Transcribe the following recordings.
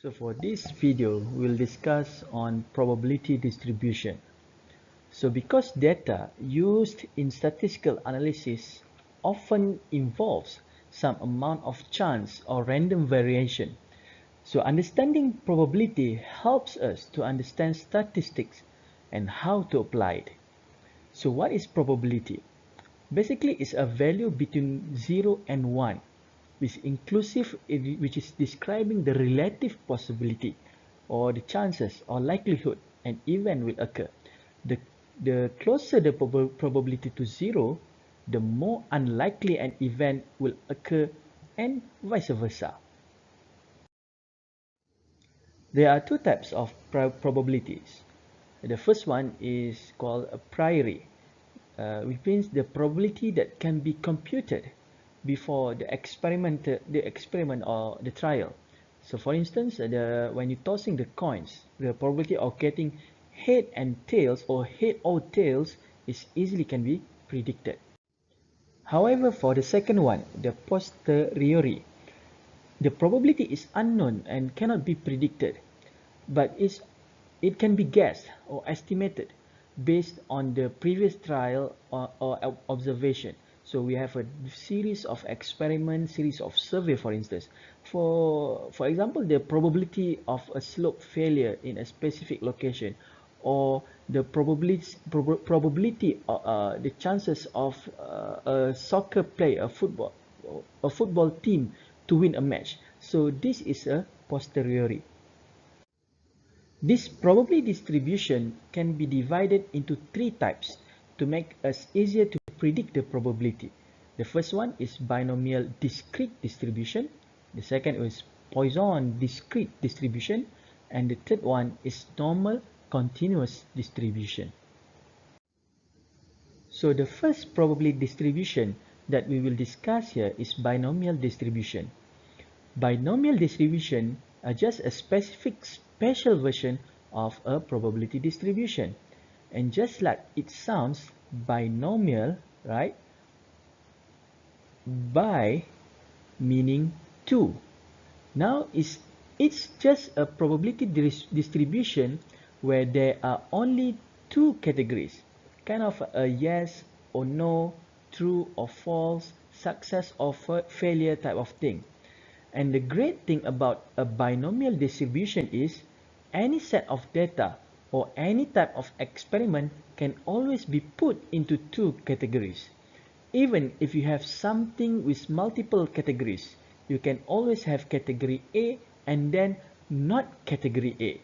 So for this video, we'll discuss on probability distribution. So because data used in statistical analysis often involves some amount of chance or random variation, so understanding probability helps us to understand statistics and how to apply it. So what is probability? Basically, it's a value between 0 and 1, which is describing the relative possibility or the chances or likelihood an event will occur. The, the closer the probability to 0, the more unlikely an event will occur, and vice versa. There are two types of probabilities. The first one is called a priori, which means the probability that can be computed before the experiment or the trial. So for instance, when you're tossing the coins, the probability of getting head and tails or head or tails is easily can be predicted. However, for the second one, the posteriori, the probability is unknown and cannot be predicted, but it can be guessed or estimated based on the previous trial or observation. So we have a series of experiments, series of survey, for instance. For example, the probability of a slope failure in a specific location, or the probability the chances of a soccer player, a football team to win a match. So this is a posteriori. This probability distribution can be divided into three types to make us easier to predict the probability. The first one is binomial discrete distribution. The second is Poisson discrete distribution. And the third one is normal continuous distribution. So the first probability distribution that we will discuss here is binomial distribution. Binomial distribution are just a special version of a probability distribution. And just like it sounds, binomial, right? Bi meaning two. Now it's just a probability distribution where there are only two categories, kind of a yes or no, true or false, success or failure type of thing. And the great thing about a binomial distribution is any set of data or any type of experiment can always be put into two categories. Even if you have something with multiple categories, you can always have category A and then not category A.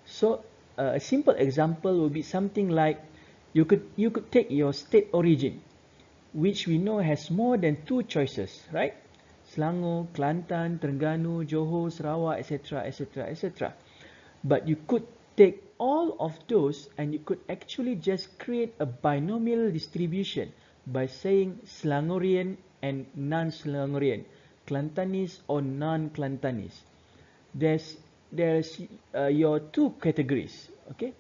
So a simple example would be something like you could take your state origin, which we know has more than two choices, right? Selangor, Kelantan, Terengganu, Johor, Sarawak, etc., etc., etc. But you could take all of those and you could actually just create a binomial distribution by saying Selangorian and non-Selangorian, Kelantanese or non-Kelantanese. There's your two categories, okay?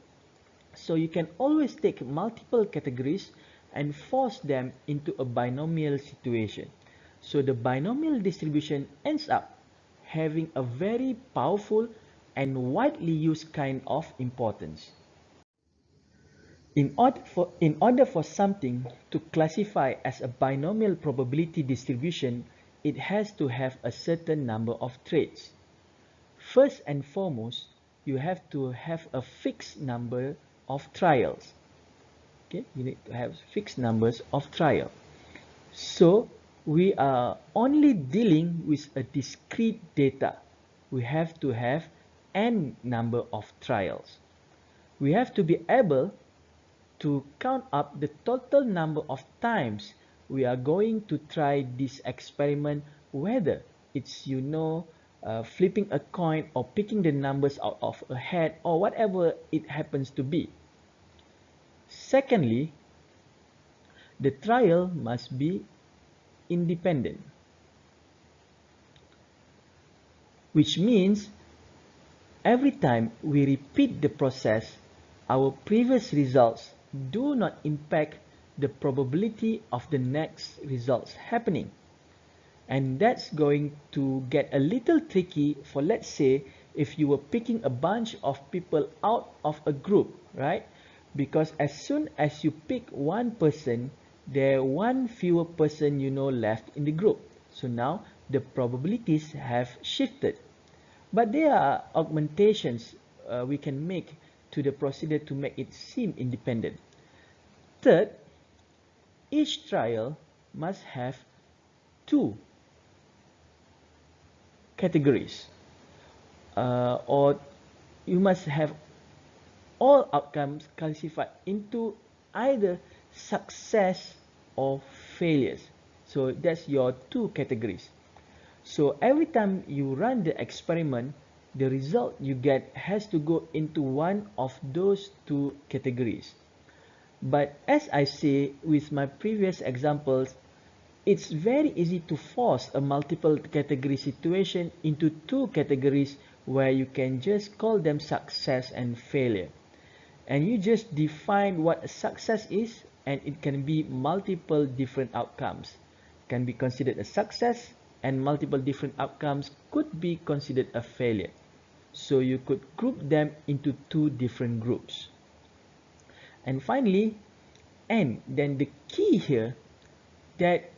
So you can always take multiple categories and force them into a binomial situation. So the binomial distribution ends up having a very powerful and widely used kind of importance. In order for something to classify as a binomial probability distribution, it has to have a certain number of traits. First and foremost, you have to have a fixed number of trials. Okay, you need to have fixed numbers of trial. So we are only dealing with a discrete data. We have to have n number of trials. We have to be able to count up the total number of times we are going to try this experiment, whether it's flipping a coin or picking the numbers out of a hat or whatever it happens to be. Secondly, the trial must be independent, which means every time we repeat the process, our previous results do not impact the probability of the next results happening. And that's going to get a little tricky for, let's say, if you were picking a bunch of people out of a group, right? Because as soon as you pick one person, there are one fewer person left in the group. So now the probabilities have shifted. But there are augmentations we can make to the procedure to make it seem independent. Third, each trial must have two categories, or you must have all outcomes classified into either success or failures. So that's your two categories. So every time you run the experiment, the result you get has to go into one of those two categories. But as I say with my previous examples, it's very easy to force a multiple category situation into two categories where you can just call them success and failure. And you just define what a success is, and it can be multiple different outcomes. Can be considered a success, and multiple different outcomes could be considered a failure. So you could group them into two different groups. And finally, and then the key here, that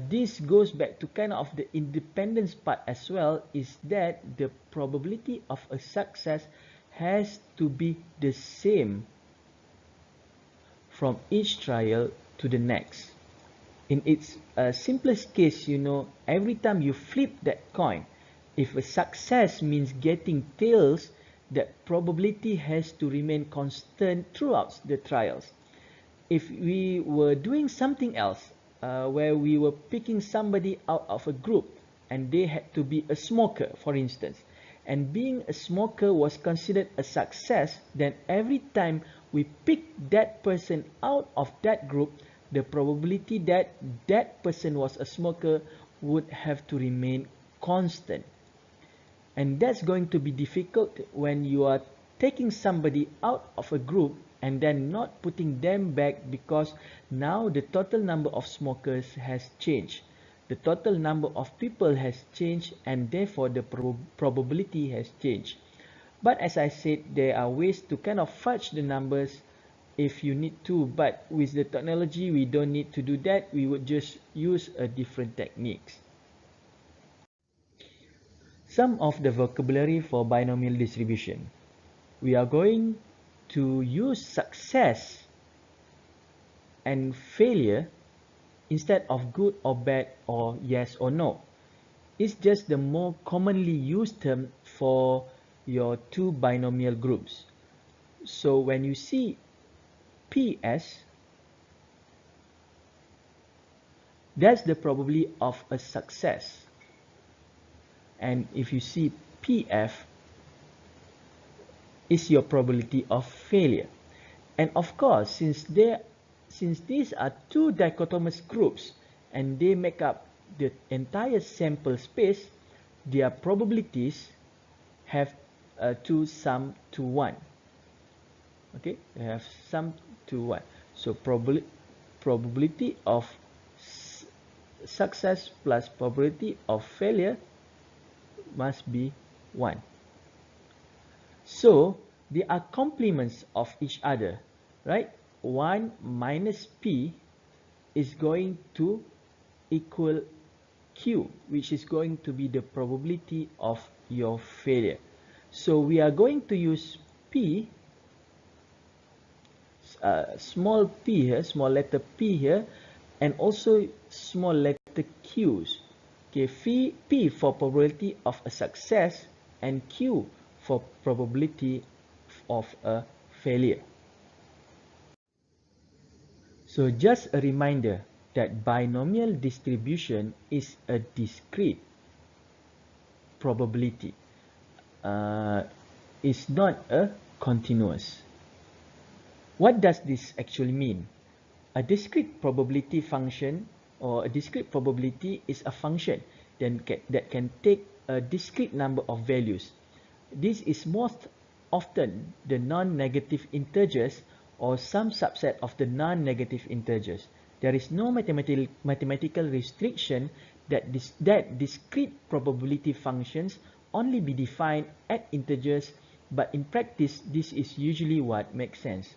this goes back to kind of the independence part as well, is that the probability of a success has to be the same from each trial to the next. In its simplest case, every time you flip that coin, if a success means getting tails, that probability has to remain constant throughout the trials. If we were doing something else, where we were picking somebody out of a group and they had to be a smoker, for instance, and being a smoker was considered a success, then every time we pick that person out of that group, the probability that that person was a smoker would have to remain constant. And that's going to be difficult when you are taking somebody out of a group and then not putting them back, because now the total number of smokers has changed. The total number of people has changed, and therefore the probability has changed. But as I said, there are ways to kind of fudge the numbers if you need to, but with the technology we don't need to do that. We would just use a different techniques. Some of the vocabulary for binomial distribution. We are going to use success and failure instead of good or bad or yes or no. It's just the more commonly used term for your two binomial groups. So when you see PS, that's the probability of a success. And if you see PF, is your probability of failure. And of course, since these are two dichotomous groups and they make up the entire sample space, their probabilities have to sum to 1. Okay, they have sum to 1. So probability of success plus probability of failure must be 1. So they are complements of each other, right? 1 minus P is going to equal Q, which is going to be the probability of your failure. So we are going to use P, small p here, small letter P here, and also small letter Q's. Okay, P for probability of a success and Q for probability of a failure. So just a reminder that binomial distribution is a discrete probability. It's not a continuous. What does this actually mean? A discrete probability function or a discrete probability is a function that can take a discrete number of values. This is most often the non-negative integers or some subset of the non-negative integers. There is no mathematical restriction that discrete probability functions only be defined at integers, but in practice, this is usually what makes sense.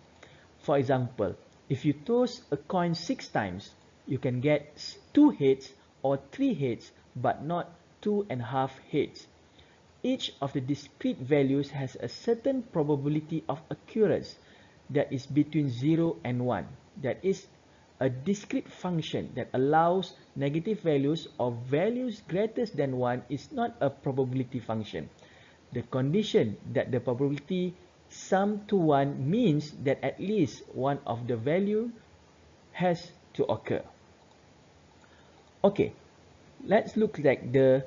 For example, if you toss a coin 6 times, you can get 2 heads or 3 heads, but not 2.5 heads. Each of the discrete values has a certain probability of occurrence that is between 0 and 1. That is a discrete function that allows negative values or values greater than 1 is not a probability function. The condition that the probability sum to 1 means that at least one of the value has to occur. Okay, let's look at the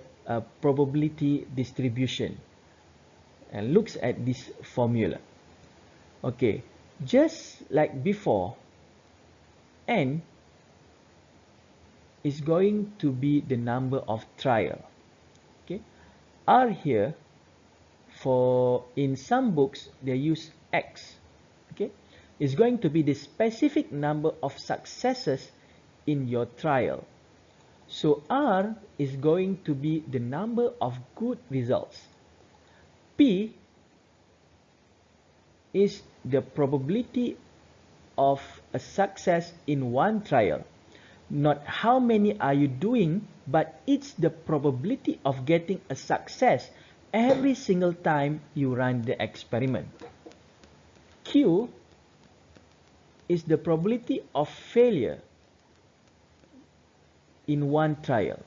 probability distribution and looks at this formula. Okay, just like before, n is going to be the number of trial. Okay, r here, for in some books they use x. Okay, is going to be the specific number of successes in your trial. So r is going to be the number of good results. P is the probability of a success in one trial. Not how many are you doing, but it's the probability of getting a success every single time you run the experiment. Q is the probability of failure in one trial.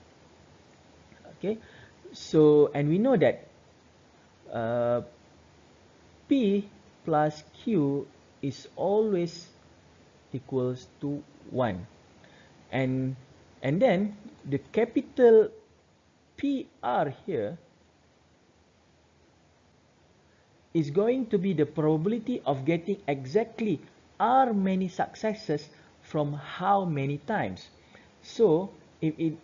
Okay, so and we know that P plus Q is always equals to 1, and then the capital PR here is going to be the probability of getting exactly R many successes from how many times. So if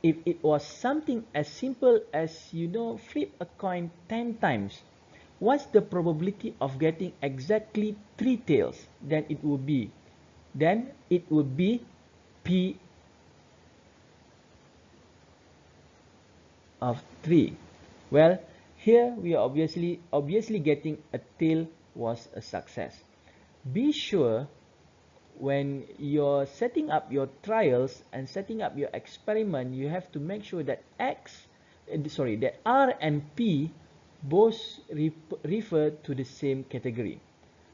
it was something as simple as, you know, flip a coin 10 times, what's the probability of getting exactly 3 tails? Then it would be P of 3. Well, here we are obviously getting a tail was a success. Be sure when you're setting up your trials and setting up your experiment, you have to make sure that that R and P both refer to the same category.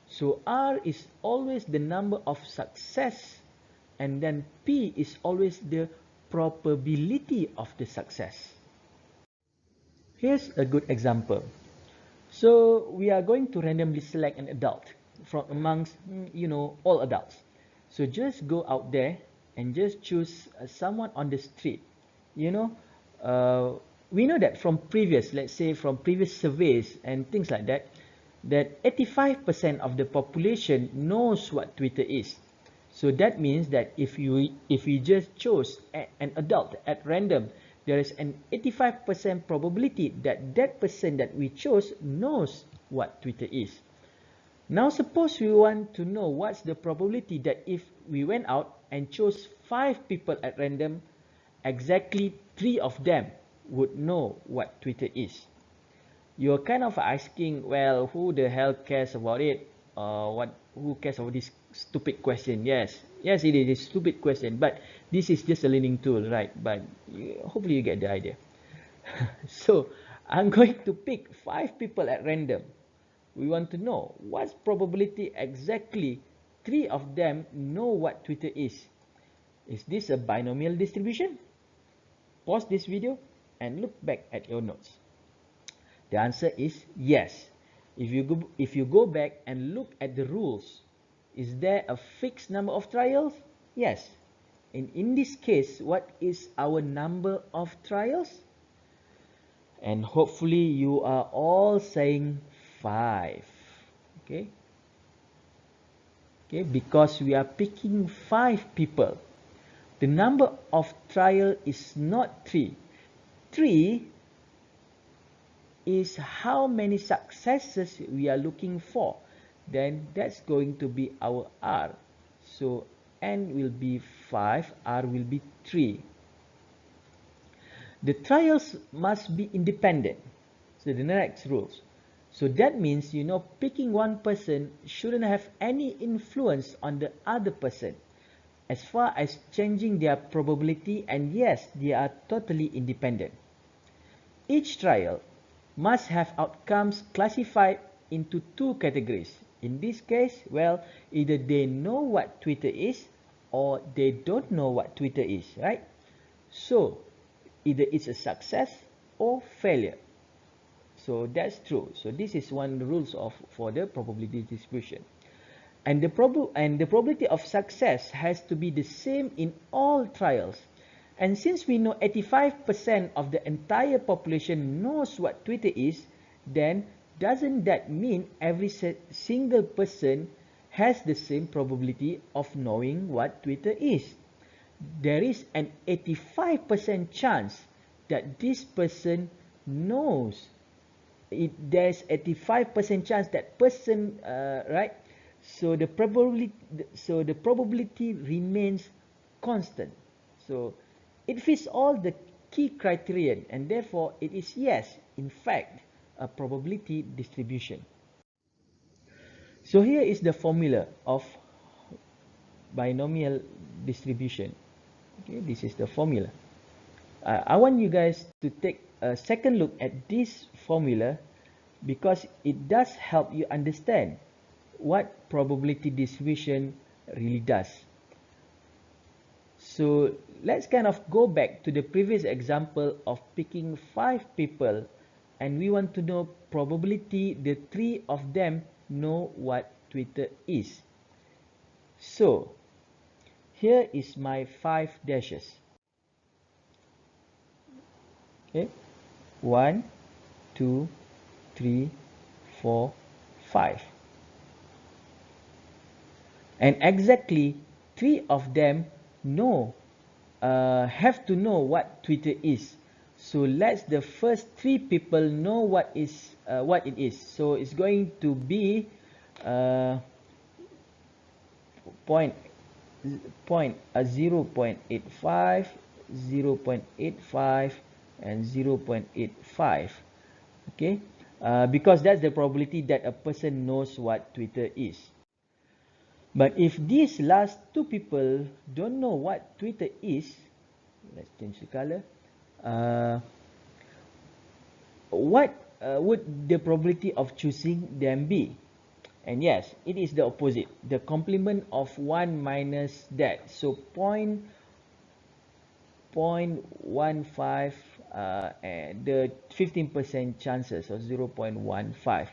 So R is always the number of success, and then P is always the probability of the success. Here's a good example. So we are going to randomly select an adult from amongst, all adults. So just go out there and just choose someone on the street. We know that from let's say from previous surveys and things like that, that 85% of the population knows what Twitter is. So that means that if you just chose an adult at random, there is an 85% probability that that person that we chose knows what Twitter is. Now suppose we want to know what's the probability that if we went out and chose 5 people at random, exactly 3 of them would know what Twitter is. You're kind of asking, well, who the hell cares about it? Who cares about this stupid question? Yes, it is a stupid question, but this is just a learning tool, right? But hopefully you get the idea. So I'm going to pick 5 people at random. We want to know what's probability exactly 3 of them know what Twitter is. Is this a binomial distribution? Pause this video and look back at your notes. The answer is yes. If you go back and look at the rules, is there a fixed number of trials? Yes. And in this case, what is our number of trials? And hopefully you are all saying 5. Okay? Okay, because we are picking 5 people. The number of trial is not 3. 3 is how many successes we are looking for. Then that's going to be our R. So N will be 5, R will be 3. The trials must be independent. So the next rules. So that means, picking one person shouldn't have any influence on the other person as far as changing their probability, and yes, they are totally independent. Each trial must have outcomes classified into two categories. In this case, well, either they know what Twitter is or they don't know what Twitter is, right? So, either it's a success or failure. So that's true. So this is one of the rules for the probability distribution. And the probability of success has to be the same in all trials. And since we know 85% of the entire population knows what Twitter is, then doesn't that mean every single person has the same probability of knowing what Twitter is? There is an 85% chance that this person knows. There's 85% chance that person, right? So the probability remains constant. So it fits all the key criterion, and therefore it is, yes, in fact, a probability distribution. So here is the formula of binomial distribution. Okay, this is the formula. I want you guys to take a second look at this formula because it does help you understand what probability distribution really does. So let's kind of go back to the previous example of picking 5 people, and we want to know probability the 3 of them know what Twitter is. So here is my 5 dashes. Okay, 1, 2, 3, 4, 5. And exactly 3 of them have to know what Twitter is. So let's the first 3 people know what it is. So it's going to be point 0.85, 0.85, and 0.85. Okay, because that's the probability that a person knows what Twitter is. But if these last 2 people don't know what Twitter is, let's change the color. What would the probability of choosing them be? And yes, it is the opposite. The complement of 1 minus that. So 0.15 and the 15% chances of 0.15.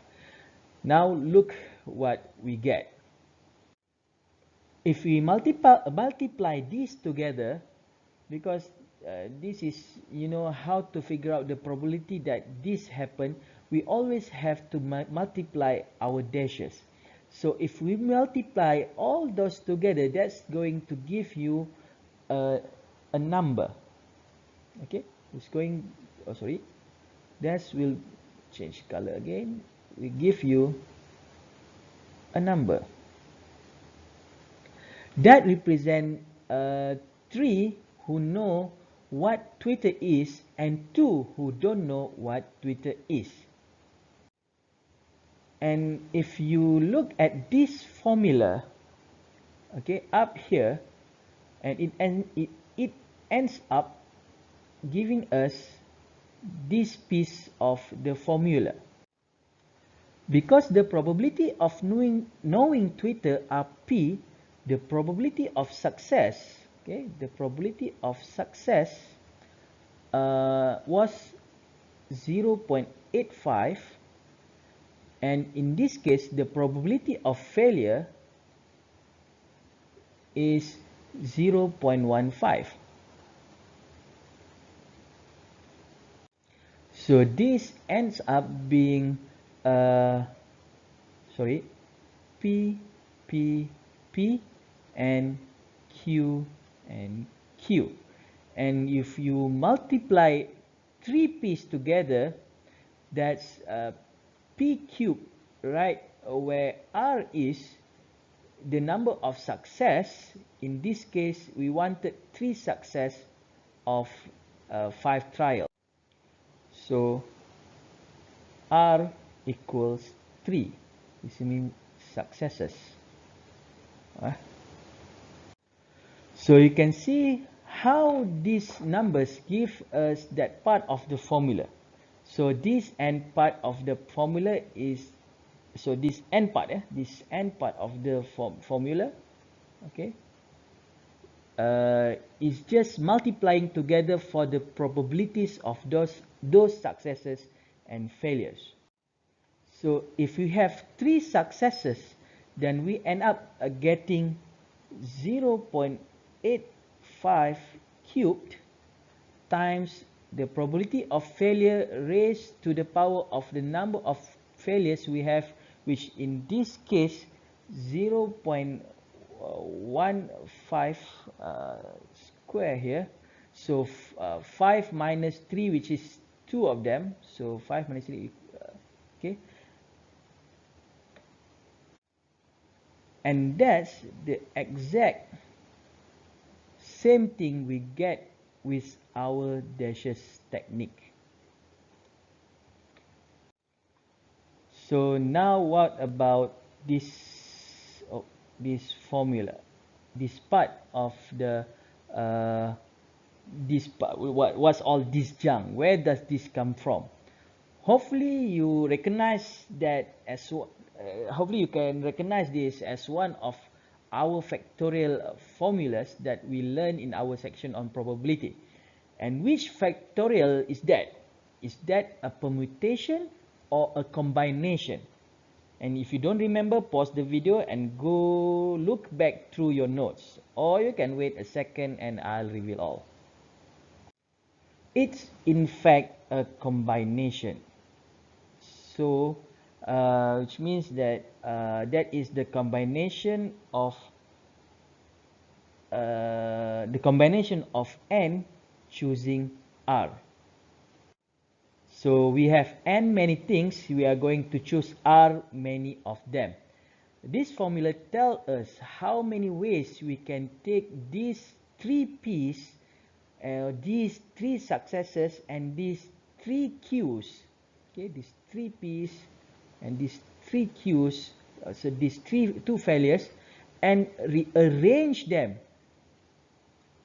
Now look what we get. If we multiply these together, because this is, how to figure out the probability that this happen, we always have to multiply our dashes. So if we multiply all those together, that's going to give you a number. Okay, it's going, that will change color again. We give you a number that represent 3 who know what Twitter is and 2 who don't know what Twitter is. And if you look at this formula, okay, up here, and it ends up giving us this piece of the formula. Because the probability of knowing Twitter are P, the probability of success, okay, the probability of success was 0.85, and in this case the probability of failure is 0.15. So this ends up being P, P, P, and Q, and Q. And if you multiply 3 P's together, that's P cube, right, where R is the number of success. In this case, we wanted 3 success of 5 trials. So R equals 3. This means successes. So you can see how these numbers give us that part of the formula. So this end part of the formula is, so this end part, this end part of the formula, okay, is just multiplying together for the probabilities of those successes and failures. So if we have 3 successes, then we end up getting 0.85 cubed times the probability of failure raised to the power of the number of failures we have, which in this case 0.15 square here. So 5 minus 3, which is 2 of them. So 5 minus 3, okay. And that's the exact same thing we get with our dashes technique. So now what about this this formula, this part of the this part, what's all this junk, where does this come from? Hopefully you recognize that as hopefully you can recognize this as one of our factorial formulas that we learn in our section on probability. And which factorial is that? Is that a permutation or a combination? And if you don't remember, pause the video and go look back through your notes, or you can wait a second and I'll reveal all. It's in fact a combination. So which means that that is the combination of n choosing R. So we have n many things, we are going to choose R many of them. This formula tells us how many ways we can take these 3 P's, these 3 successes and these 3 Q's. Okay, these 3 P's and these 3 Q's, so these 2 failures, and rearrange them.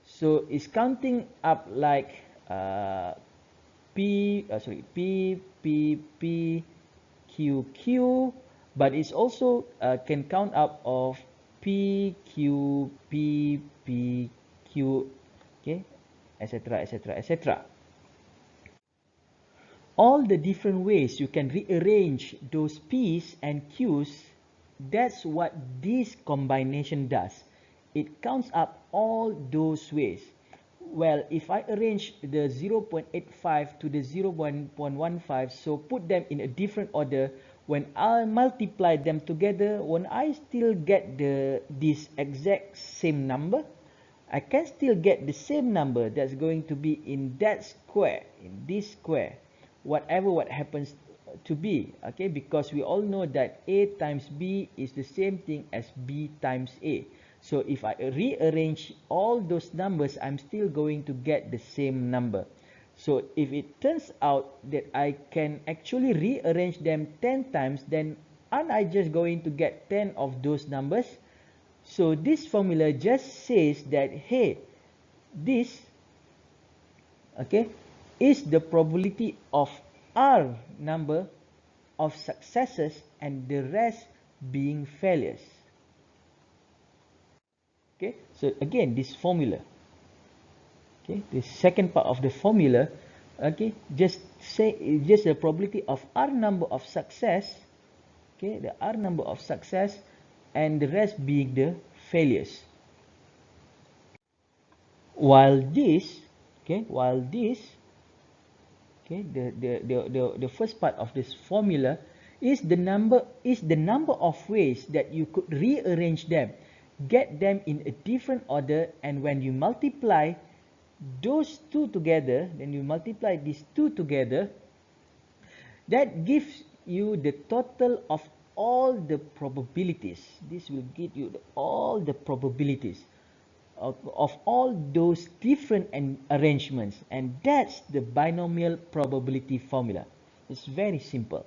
So it's counting up like P, Q, Q, but it's also can count up of P, Q, P, P, Q, okay, etc., etc., etc. All the different ways you can rearrange those P's and Q's, that's what this combination does. It counts up all those ways. Well, if I arrange the 0.85 to the 0.15, so put them in a different order, when I multiply them together, when I still get this exact same number, I can still get the same number that's going to be in that square, in this square, whatever what happens to be, okay, because we all know that A times B is the same thing as B times A. So if I rearrange all those numbers, I'm still going to get the same number. So if it turns out that I can actually rearrange them 10 times, then aren't I just going to get 10 of those numbers? So this formula just says that, hey, this, okay, is the probability of R number of successes and the rest being failures. Okay, so again, this formula, okay, the second part of the formula, okay, just the probability of R number of success, okay, the R number of success and the rest being the failures. While this, okay, the first part of this formula is the number of ways that you could rearrange them, get them in a different order, and when you multiply those two together, then you multiply these two together, that gives you the total of all the probabilities. This will give you all the probabilities. of all those different arrangements, and that's the binomial probability formula. It's very simple.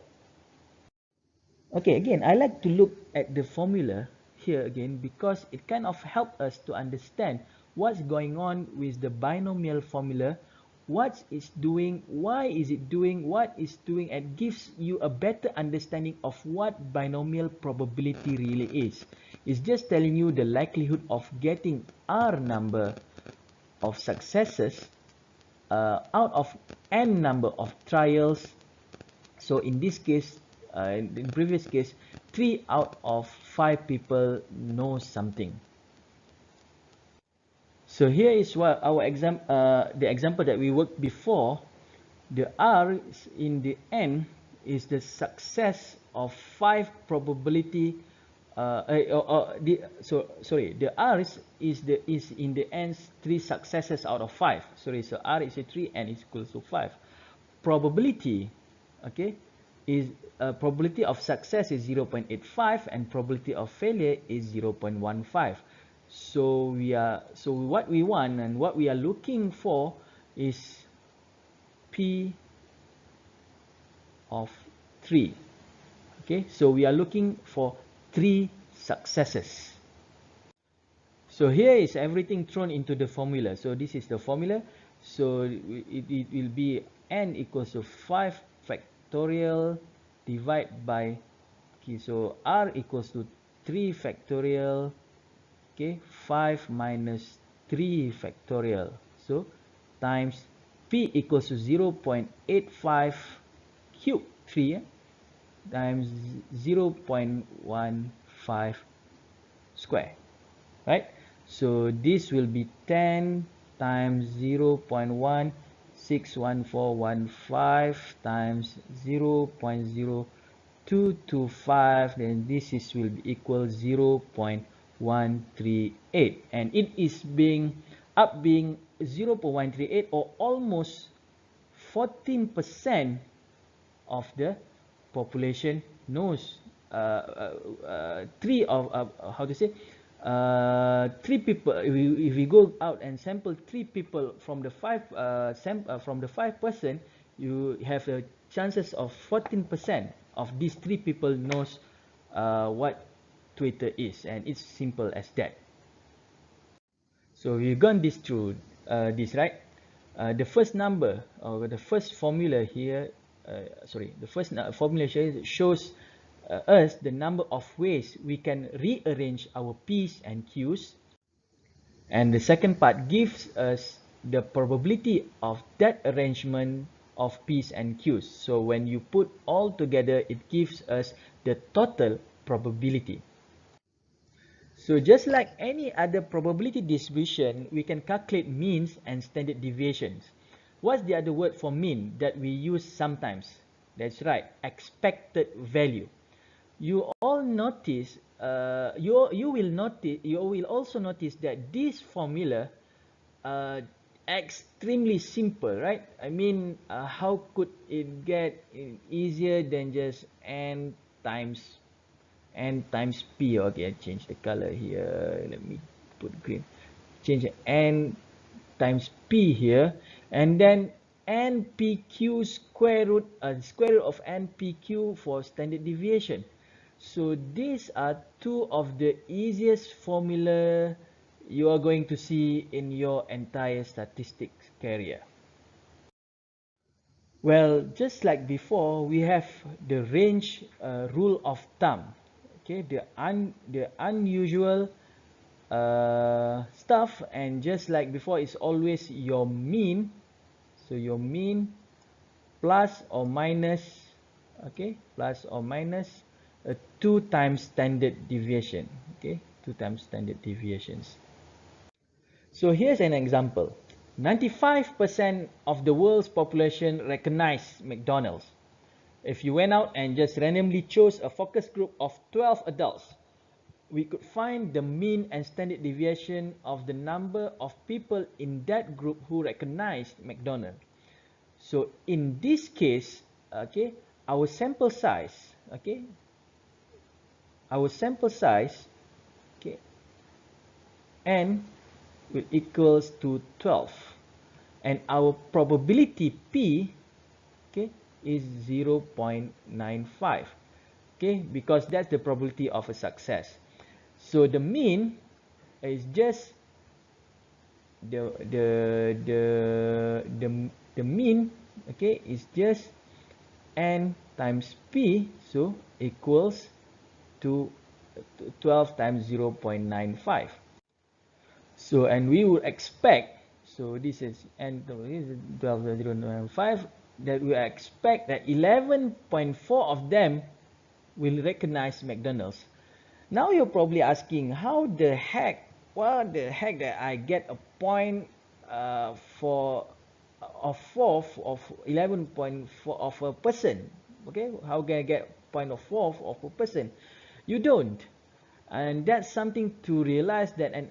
Okay, again, I like to look at the formula here again because it kind of helps us to understand what's going on with the binomial formula, what it's doing, why is it doing what it's doing, and gives you a better understanding of what binomial probability really is. It's just telling you the likelihood of getting R number of successes out of n number of trials. So in this case, in previous case, 3 out of 5 people know something. So here is what our the example that we worked before. The R in the N is the success of 5 probability. The R is in the N 3 successes out of 5. Sorry, so R is a 3, N is equal to 5. Probability, okay, is probability of success is 0.85 and probability of failure is 0.15. So what we want and what we are looking for is P of 3. Okay, so we are looking for 3 successes. So here is everything thrown into the formula. So this is the formula. So it will be n equals to 5 factorial divided by, okay, so r equals to 3 factorial, okay, 5 minus 3 factorial, so times p equals to 0.85 cube 3 times 0.15 square, right? So this will be 10 times 0.1611415 times 0.0225, then this is will be equal 0.138, and it is being 0.138, or almost 14% of the population knows three of how to say 3 people. If we go out and sample 3 people from the 5 from the 5%, you have the chances of 14% of these 3 people knows what Twitter is, and it's simple as that. So we've gone this through this, right? The first number, or the first formula here, the first formula here shows us the number of ways we can rearrange our P's and Q's. And the second part gives us the probability of that arrangement of P's and Q's. So when you put all together, it gives us the total probability. So just like any other probability distribution, we can calculate means and standard deviations. What's the other word for mean that we use sometimes? That's right, expected value. You all notice, you will also notice that this formula extremely simple, right? I mean, how could it get easier than just n times p? Okay, I change the color here. Let me put green. Change n times p here, and then npq square root of npq for standard deviation. So these are two of the easiest formula you are going to see in your entire statistics career. Well, just like before, we have the range rule of thumb. Okay, the unusual stuff, and just like before, it's always your mean. So your mean plus or minus, okay, plus or minus 2 times standard deviation. Okay, 2 times standard deviations. So here's an example. 95% of the world's population recognize McDonald's. If you went out and just randomly chose a focus group of 12 adults, we could find the mean and standard deviation of the number of people in that group who recognized McDonald's. So in this case, okay, our sample size, okay, okay, n will equals to 12, and our probability P, okay, is 0.95, okay, because that's the probability of a success. So the mean is just the mean, okay, is just n times P, so equals to 12 times 0.95. So, and we would expect, so this is n, this is 12.095, that we expect that 11.4 of them will recognize McDonald's. Now you're probably asking, how the heck, what the heck that I get a point for of 4 of 11.4 of a person? Okay, how can I get point of 4 of a person? You don't. And that's something to realize, that an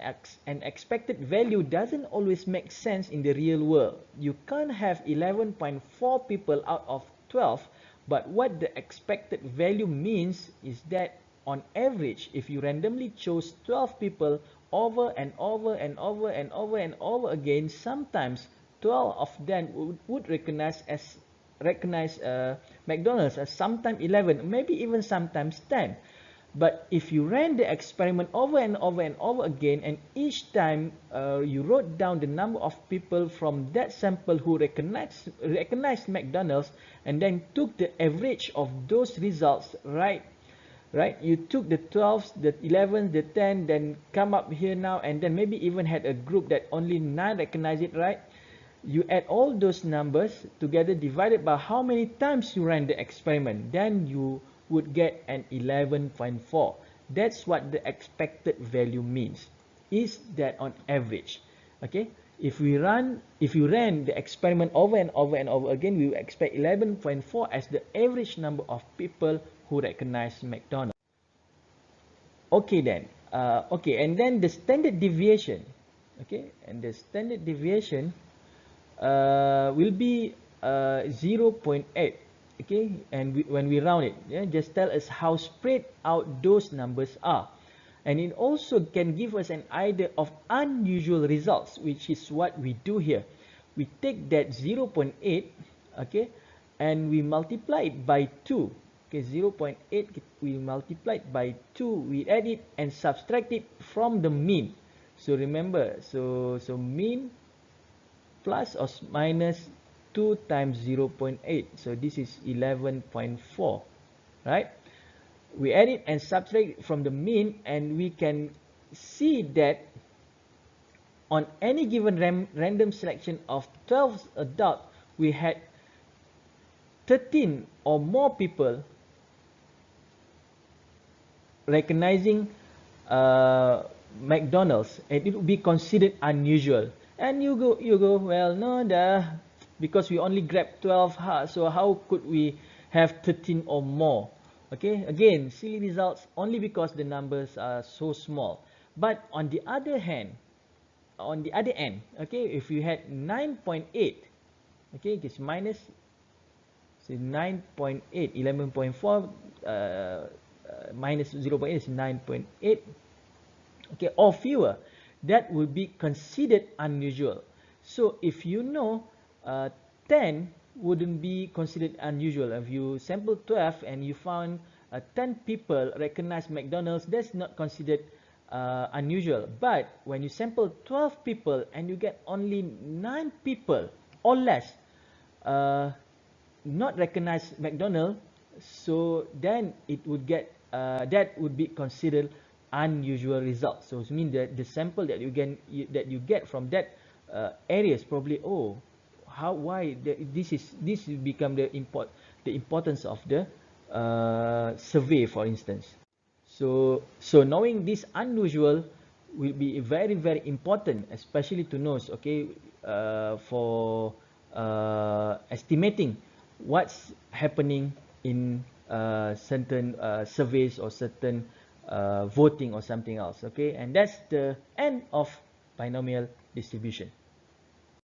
expected value doesn't always make sense in the real world. You can't have 11.4 people out of 12, but what the expected value means is that on average, if you randomly chose 12 people over and over and over and over and over again, sometimes 12 of them would recognize McDonald's, as sometimes 11, maybe even sometimes 10. But if you ran the experiment over and over and over again, and each time you wrote down the number of people from that sample who recognized McDonald's, and then took the average of those results, right? You took the 12s, the 11s, the 10, then come up here now, and then maybe even had a group that only 9 recognize it, right? You add all those numbers together, divided by how many times you ran the experiment, then you would get an 11.4. That's what the expected value means, is that on average. Okay, if you ran the experiment over and over and over again, we will expect 11.4 as the average number of people who recognize McDonald's. Okay then, and then the standard deviation, okay, and the standard deviation will be 0.8. Okay, and when we round it, yeah, just tell us how spread out those numbers are. And it also can give us an idea of unusual results, which is what we do here. We take that 0.8, okay, and we multiply it by 2. Okay, 0.8, we multiply it by 2, we add it and subtract it from the mean. So remember, so mean plus or minus 2 times 0.8, so this is 11.4, right? We add it and subtract it from the mean, and we can see that on any given random selection of 12 adults, we had 13 or more people recognizing McDonald's, and it would be considered unusual. And you go, well, no, because we only grabbed 12, so how could we have 13 or more? Okay, again, silly results only because the numbers are so small. But on the other hand, on the other end, okay, if you had 9.8, okay, just minus, so 9.8, 11.4 minus 0.8 is 9.8, okay, or fewer, that would be considered unusual. So if you know 10 wouldn't be considered unusual. If you sample 12 and you found 10 people recognize McDonald's, that's not considered unusual. But when you sample 12 people and you get only 9 people or less not recognize McDonald's, so then it would get that would be considered unusual results. So it means that the sample that you get from that area is probably, oh, why this become the importance of the survey, for instance. So knowing this unusual will be very, very important, especially to know, okay, for estimating what's happening in certain surveys or certain voting or something else. Okay, and that's the end of binomial distribution.